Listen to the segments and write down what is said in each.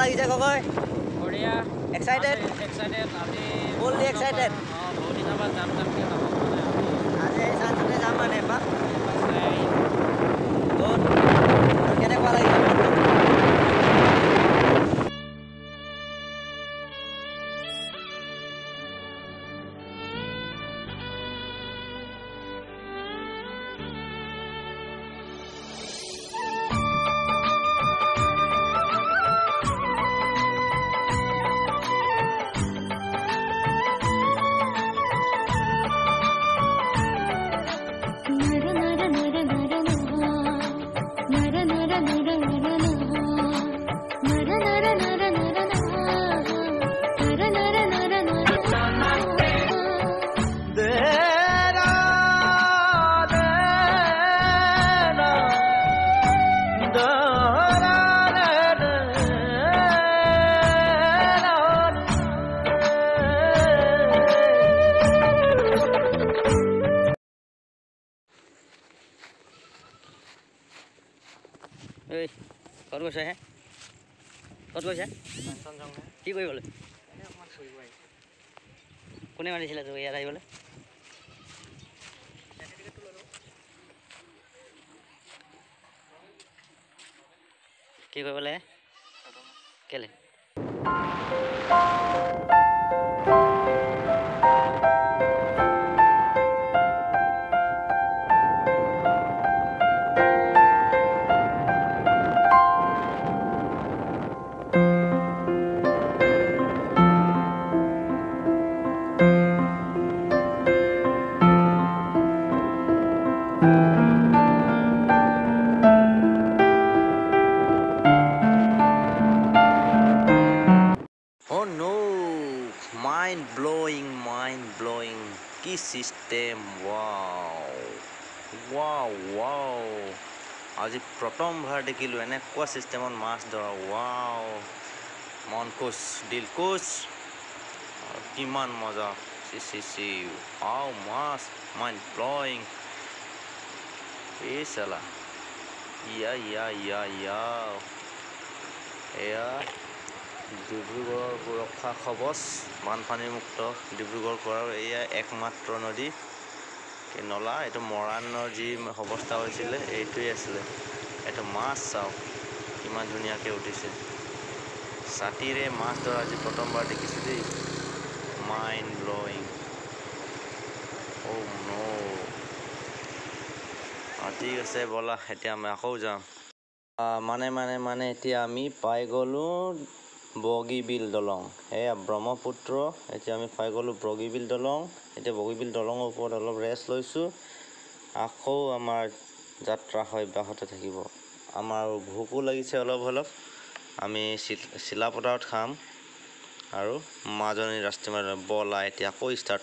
লাগিছে ককয় বঢ়িয়া এক্সাইটেড আজি ফুললি এক্সাইটেড বহুত দিনৰ পৰা যাম যামকৈ যাব আজি এই চানচতে যাম মানে এপাক বহুত কেনেকুৱা লাগিছে ঐ ক'ত গৈছে হে ক'ত গৈছে কি কৰিবলৈ কোনে মাতিছিলে তোক ইয়াত আহিবলৈ কি কৰিবলৈ কেলে Oh no, mind blowing key system, wow আজি প্ৰথমবাৰ দেখিলোঁ এনেকুৱা চিষ্টেমত মাছ ধৰা wow মন খুশ দিল খুশ কিমান মজা চি wow মাছ mind blowing এই চালা এয়া ডিব্ৰুগড়ৰ সুৰক্ষা কৱচ বানপানীমুক্ত ডিব্ৰুগড় কৰাৰ এয়া একমাত্ৰ নদী নলা এইটো মৰাণৰ যি অৱস্থা হৈছিলে এইটোৱে আছিলে এইটো মাছ চাওক কিমান ধুনীয়াকৈ উঠিছে ছাতিৰে মাছ ধৰা আজি প্ৰথমবাৰ দেখিছোঁ দেই মাইণ্ড ব্ল'য়িং অ' ন' ঠিক আছে ব'লা এতিয়া আমি আকৌ যাম মানে এতিয়া আমি পাই গ'লোঁ বগীবিল দলং এয়া ব্ৰহ্মপুত্ৰ এতিয়া আমি পাই গ'লোঁ বগীবিল দলং এতিয়া বগীবিল দলঙৰ ওপৰত অলপ ৰেষ্ট লৈছোঁ আকৌ আমাৰ যাত্ৰা অব্যাহত থাকিব আমাৰ ভোকো লাগিছে অলপ আমি চিলাপথাৰত খাম আৰু মাজনী ৰাষ্ট্ৰীয় বলা এতিয়া আকৌ ষ্টাৰ্ট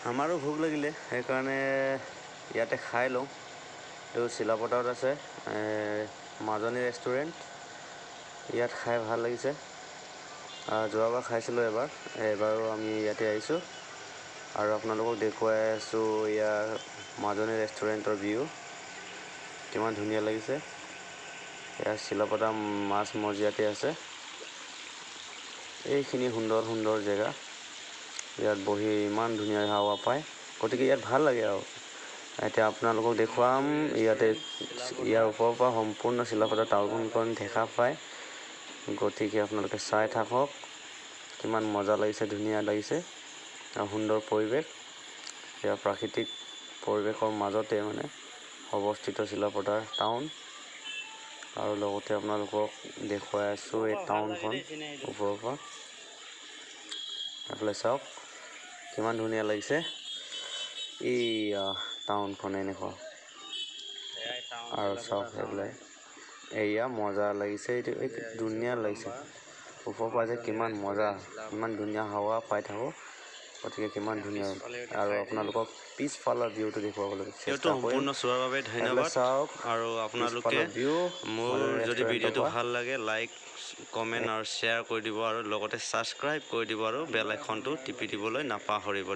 আমাৰো ভোক লাগিলে সেইকাৰণে ইয়াতে খাই লওঁ এইটো চিলাপথাৰত আছে মাজনী ৰেষ্টুৰেণ্ট ইয়াত খাই ভাল লাগিছে যোৱাবাৰ খাইছিলোঁ এবাৰো আমি ইয়াতে আহিছোঁ আৰু আপোনালোকক দেখুৱাই আছোঁ ইয়াৰ মাজনী ৰেষ্টুৰেণ্টৰ ভিউ কিমান ধুনীয়া লাগিছে ইয়াৰ চিলাপথাৰ মাছ মজিয়াতে আছে এইখিনি সুন্দৰ জেগা ইয়াত বহি ইমান ধুনীয়া হাৱা পায় গতিকে ইয়াত ভাল লাগে আৰু এতিয়া আপোনালোকক দেখুৱাম ইয়াৰ ওপৰৰ পৰা সম্পূৰ্ণ চিলাপথাৰ টাউনখন দেখা পায় গতিকে আপোনালোকে চাই থাকক কিমান মজা লাগিছে ধুনীয়া লাগিছে আৰু সুন্দৰ পৰিৱেশ ইয়াৰ প্ৰাকৃতিক পৰিৱেশৰ মাজতে মানে অৱস্থিত চিলাপথাৰ টাউন আৰু লগতে আপোনালোকক দেখুৱাই আছোঁ এই টাউনখন ওপৰৰ পৰা এইফালে চাওক কিমান ধুনীয়া লাগিছে এই টাউনখন এনেকুৱা আৰু চাওক সেইফালে এয়া মজা লাগিছে এইটো ধুনীয়া লাগিছে ওপৰৰ পৰা যে কিমান মজা ইমান ধুনীয়া হাৱা পাই থাকোঁ গতিকে কিমান ধুনীয়া আৰু আপোনালোকক পিছফালৰ ভিউটো দেখুৱাবলৈ ভিডিঅ'টো সম্পূৰ্ণ চোৱাৰ বাবে ধন্যবাদ চাওক আৰু আপোনালোকে মোৰ যদি ভিডিঅ'টো ভাল লাগে লাইক কমেণ্ট আৰু শ্বেয়াৰ কৰি দিব আৰু লগতে ছাবস্ক্ৰাইব কৰি দিব আৰু বেল আইকনটো টিপি দিবলৈ নাপাহৰিব।